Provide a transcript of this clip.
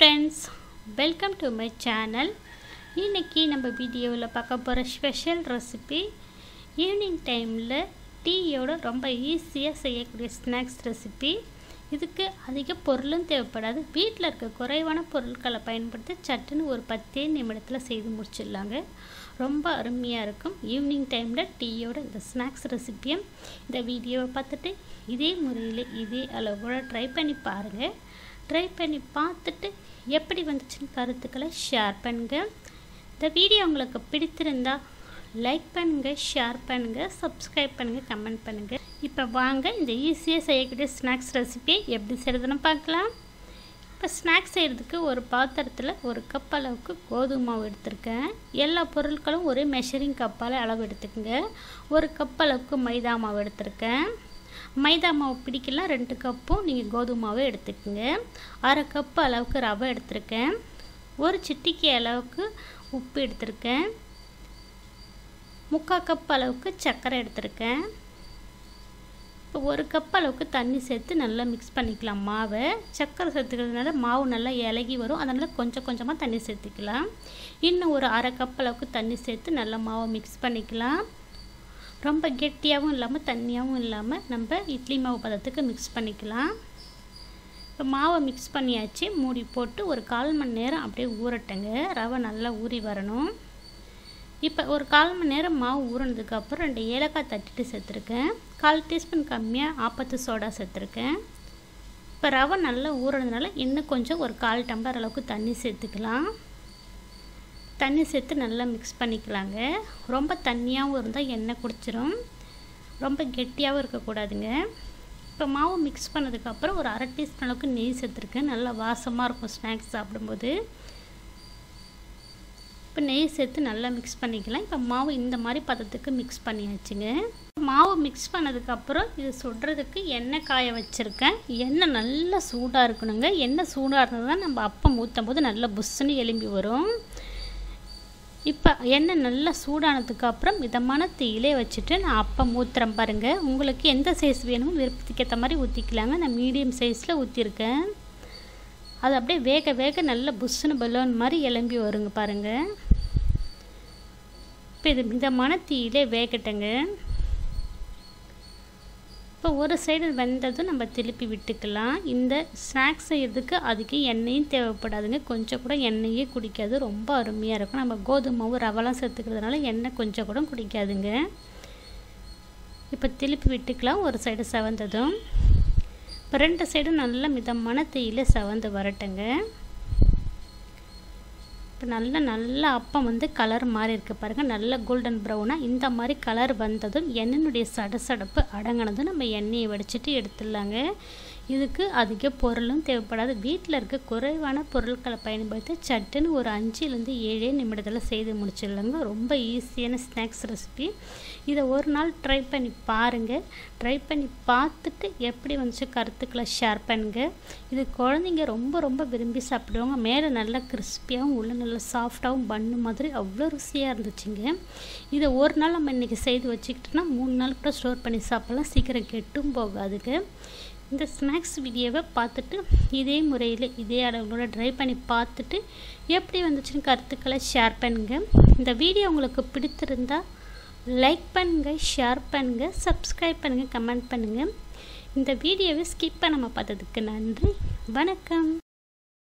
friends, welcome to my channel. இன்னைக்கு நம்ம வீடியோவில் பார்க்க போகிற ஸ்பெஷல் ரெசிபி ஈவினிங் டைமில் டீயோட ரொம்ப ஈஸியாக செய்யக்கூடிய ஸ்நாக்ஸ் ரெசிபி. இதுக்கு அதிக பொருளும் தேவைப்படாது. வீட்டில் இருக்க குறைவான பொருட்களை பயன்படுத்தி சட்டுன்னு ஒரு 10 நிமிடத்தில் செய்து முடிச்சிடலாங்க. ரொம்ப அருமையாக இருக்கும். ஈவினிங் டைமில் டீயோட இந்த ஸ்நாக்ஸ் ரெசிப்பியை இந்த வீடியோவை பார்த்துட்டு இதே முறையில் இதே அளவோட ட்ரை பண்ணி பாருங்கள். ட்ரை பண்ணி பார்த்துட்டு எப்படி வந்துச்சுன்னு கருத்துக்களை ஷேர் பண்ணுங்கள். இந்த வீடியோ உங்களுக்கு பிடித்திருந்தா லைக் பண்ணுங்கள், ஷேர் பண்ணுங்கள், சப்ஸ்கிரைப் பண்ணுங்கள், கமெண்ட் பண்ணுங்கள். இப்போ வாங்க இந்த ஈஸியாக செய்யக்கூடிய ஸ்நாக்ஸ் ரெசிபியை எப்படி செய்கிறதுன்னு பார்க்கலாம். இப்போ ஸ்நாக்ஸ் செய்கிறதுக்கு ஒரு பாத்திரத்தில் ஒரு கப் அளவுக்கு கோதுமை மாவு எடுத்துருக்கேன். எல்லா பொருட்களும் ஒரே மெஷரிங் கப்பால் அளவு எடுத்துக்கோங்க. ஒரு கப் அளவுக்கு மைதா மாவு எடுத்துருக்கேன். மைதா மாவு பிடிக்கலாம் 2 கப்பும் நீங்கள் கோதுமை மாவு எடுத்துக்கோங்க. அரை கப்பு அளவுக்கு ரவை எடுத்துருக்கேன். ஒரு சிட்டிக்கை அளவுக்கு உப்பு எடுத்துருக்கேன். 3/4 கப் அளவுக்கு சர்க்கரை எடுத்துருக்கேன். இப்போ 1 கப் அளவுக்கு தண்ணி சேர்த்து நல்லா மிக்ஸ் பண்ணிக்கலாம். மாவை சர்க்கரை சேர்த்துக்கிறதுனால மாவு நல்லா இலகி வரும். அதனால் கொஞ்சம் கொஞ்சமாக தண்ணி சேர்த்துக்கலாம். இன்னும் ஒரு அரை கப் அளவுக்கு தண்ணி சேர்த்து நல்லா மாவை மிக்ஸ் பண்ணிக்கலாம். ரொம்ப கெட்டியாகவும் இல்லாமல் தண்ணியாகவும் இல்லாமல் நம்ம இட்லி மாவு பதத்துக்கு மிக்ஸ் பண்ணிக்கலாம். இப்போ மாவை மிக்ஸ் பண்ணியாச்சு. மூடி போட்டு ஒரு 1/4 மணி நேரம் அப்படியே ஊறட்டுங்க. ரவை நல்லா ஊறி வரணும். இப்போ ஒரு 1/4 மணி நேரம் மாவு ஊறினதுக்கப்புறம் 2 ஏலக்காய் தட்டிட்டு சேர்த்துருக்கேன். 1/4 டீஸ்பூன் கம்மியாக ஆப்பத்து சோடா சேர்த்துருக்கேன். இப்போ ரவை நல்லா ஊறினதுனால இன்னும் கொஞ்சம் ஒரு 1/4 டம்ளர் அளவுக்கு தண்ணி சேர்த்துக்கலாம். தண்ணி சேர்த்து நல்லா மிக்ஸ் பண்ணிக்கலாங்க. ரொம்ப தண்ணியாகவும் இருந்தால் எண்ணெய் குடிச்சிடும். ரொம்ப கெட்டியாகவும் இருக்கக்கூடாதுங்க. இப்போ மாவு மிக்ஸ் பண்ணதுக்கப்புறம் ஒரு அரை டீஸ்பூன் அளவுக்கு நெய் சேர்த்துருக்கேன். நல்லா வாசமாக இருக்கும் ஸ்நாக்ஸ் சாப்பிடும்போது. இப்போ நெய் சேர்த்து நல்லா மிக்ஸ் பண்ணிக்கலாம். இப்போ மாவு இந்த மாதிரி பதத்துக்கு மிக்ஸ் பண்ணியாச்சுங்க. மாவு மிக்ஸ் பண்ணதுக்கப்புறம் இது சுடுறதுக்கு எண்ணெய் காய வச்சுருக்கேன். எண்ணெய் நல்லா சூடாக இருக்கணுங்க. எண்ணெய் சூடாக இருந்தால் தான் நம்ம அப்பம் ஊற்றும் போது நல்லா புஷ்ஷுன்னு எலும்பி வரும். இப்போ எண்ணெய் நல்லா சூடானதுக்கப்புறம் மிதமான தீயிலே வச்சுட்டு நான் அப்பம் ஊற்றுறேன் பாருங்கள். உங்களுக்கு எந்த சைஸ் வேணுமோ விருப்பத்துக்கு ஏற்ற மாதிரி ஊற்றிக்கலாங்க. நான் மீடியம் சைஸில் ஊற்றிருக்கேன். அது அப்படியே வேக வேக நல்லா புஷ்ஷுன்னு பலூன் மாதிரி எலும்பி வருங்க பாருங்கள். இப்போ இது மிதமான தீயிலே வேகட்டங்க. இப்போ ஒரு சைடு வெந்ததும் நம்ம திருப்பி விட்டுக்கலாம். இந்த ஸ்நாக்ஸ் செய்கிறதுக்கு அதுக்கு எண்ணெயும் தேவைப்படாதுங்க. கொஞ்சம் கூட எண்ணெயே குடிக்காது. ரொம்ப அருமையாக இருக்கும். நம்ம கோதுமை மாவு ரவெல்லாம் சேர்த்துக்கிறதுனால எண்ணெய் கொஞ்சம் கூட குடிக்காதுங்க. இப்போ திருப்பி விட்டுக்கலாம். ஒரு சைடு செவந்ததும் இப்போ 2 சைடும் நல்லா மிதமான தீயில செவந்து வரட்டுங்க. இப்போ நல்லா அப்பம் கலர் மாதிரி இருக்குது பாருங்கள். நல்ல கோல்டன் ப்ரௌனாக இந்த மாதிரி கலர் வந்ததும் எண்ணெயினுடைய சடசடப்பு அடங்கினதும் நம்ம எண்ணெயை வடிச்சிட்டு எடுத்துடலாங்க. இதுக்கு அதிக பொருளும் தேவைப்படாது. வீட்டில் இருக்க குறைவான பொருட்களை பயன்படுத்தி சட்டுன்னு ஒரு 5-7 நிமிடத்தில் செய்து முடிச்சிடலாங்க. ரொம்ப ஈஸியான ஸ்நாக்ஸ் ரெசிபி. இதை ஒரு நாள் ட்ரை பண்ணி பாருங்கள். ட்ரை பண்ணி பார்த்துட்டு எப்படி வந்துச்சு கருத்துக்களை ஷேர் பண்ணுங்கள். இது குழந்தைங்க ரொம்ப ரொம்ப விரும்பி சாப்பிடுவாங்க. மேலே நல்லா கிறிஸ்பியாகவும் உள்ள நல்லா சாஃப்டாகவும் பண்ணு மாதிரி அவ்வளோ ருசியாக இருந்துச்சுங்க. இதை ஒரு நாள் நம்ம இன்றைக்கி செய்து வச்சுக்கிட்டோன்னா 3 நாள் கூட ஸ்டோர் பண்ணி சாப்பிட்லாம். சீக்கிரம் கெட்டும் போகாதுங்க. இந்த ஸ்நாக்ஸ் வீடியோவை பார்த்துட்டு இதே முறையில் இதே அளவுகளோட ட்ரை பண்ணி பார்த்துட்டு எப்படி வந்துச்சுன்னு கருத்துக்களை ஷேர் பண்ணுங்கள். இந்த வீடியோ உங்களுக்கு பிடித்திருந்தால் லைக் பண்ணுங்கள், ஷேர் பண்ணுங்கள், சப்ஸ்கிரைப் பண்ணுங்கள், கமெண்ட் பண்ணுங்கள். இந்த வீடியோவை ஸ்கிப் பண்ணாமல் பார்த்ததுக்கு நன்றி. வணக்கம்.